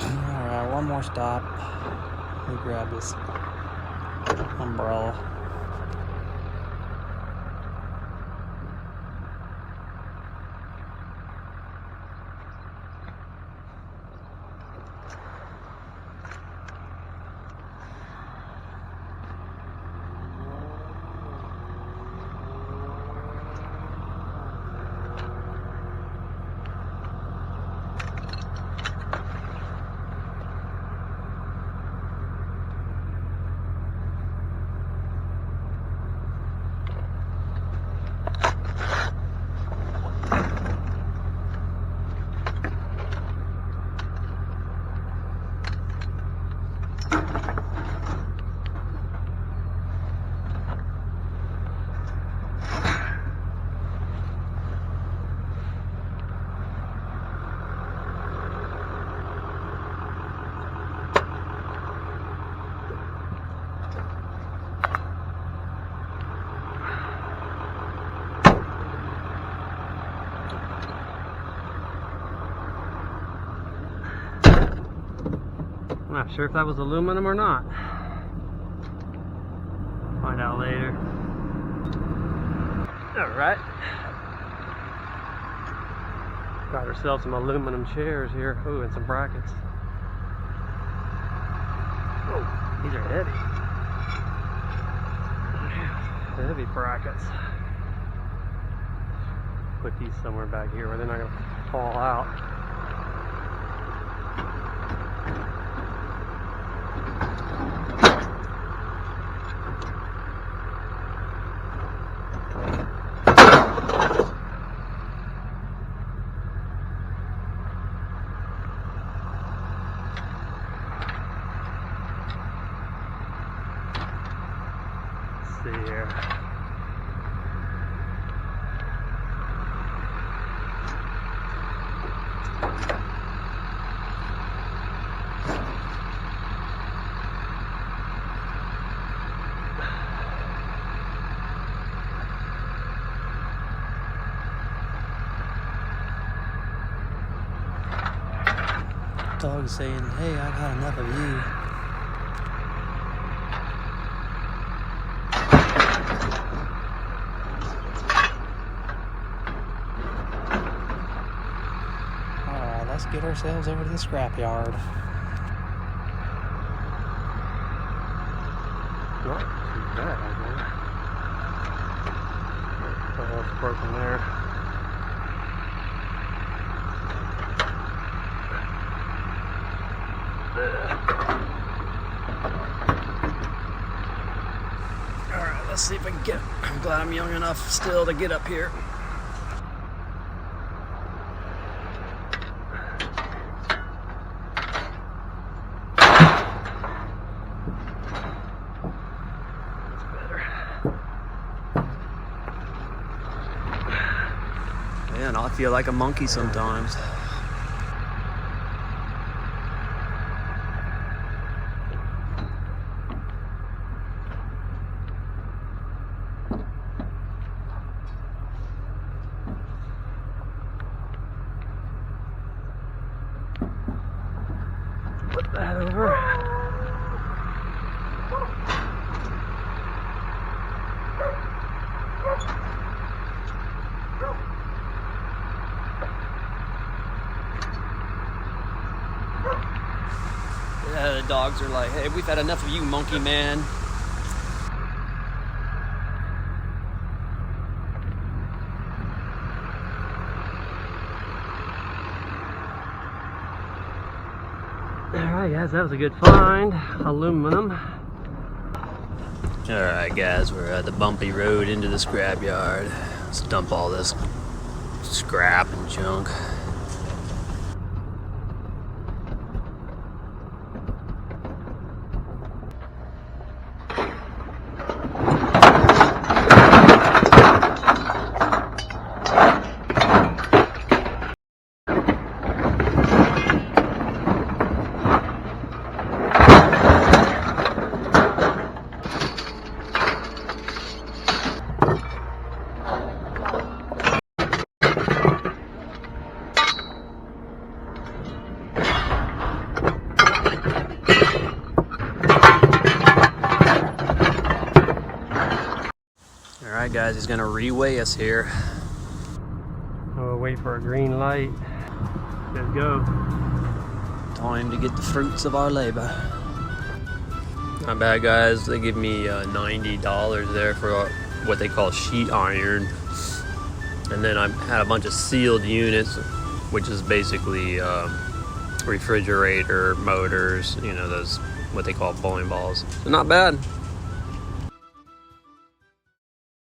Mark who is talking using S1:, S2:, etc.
S1: Alright, one more stop. Let me grab this umbrella.
S2: I'm not sure if that was aluminum or not. Find out later. Alright. Got ourselves some aluminum chairs here. Ooh, and some brackets. Oh, these are heavy. Heavy brackets. Put these somewhere back here where they're not going to fall out. See here.
S1: Dog saying, hey, I've had enough of you. Alright, let's get ourselves over to the scrapyard.
S2: Not too bad, I think. Oh, it's broken there.
S1: Alright, let's see if I can get it. I'm glad I'm young enough still to get up here. Man, I feel like a monkey sometimes.
S2: Put that over.
S1: Yeah, the dogs are like, hey, we've had enough of you, monkey man.
S2: Alright guys, that was a good find. Aluminum.
S1: Alright guys, we're at the bumpy road into the scrapyard. Let's dump all this scrap and junk. Alright guys, he's gonna reweigh us here.
S2: We'll wait for a green light. Let's go.
S1: Time to get the fruits of our labor. Not bad guys, they give me $90 there for what they call sheet iron. And then I had a bunch of sealed units, which is basically refrigerator, motors, you know, those, what they call bowling balls. So not bad.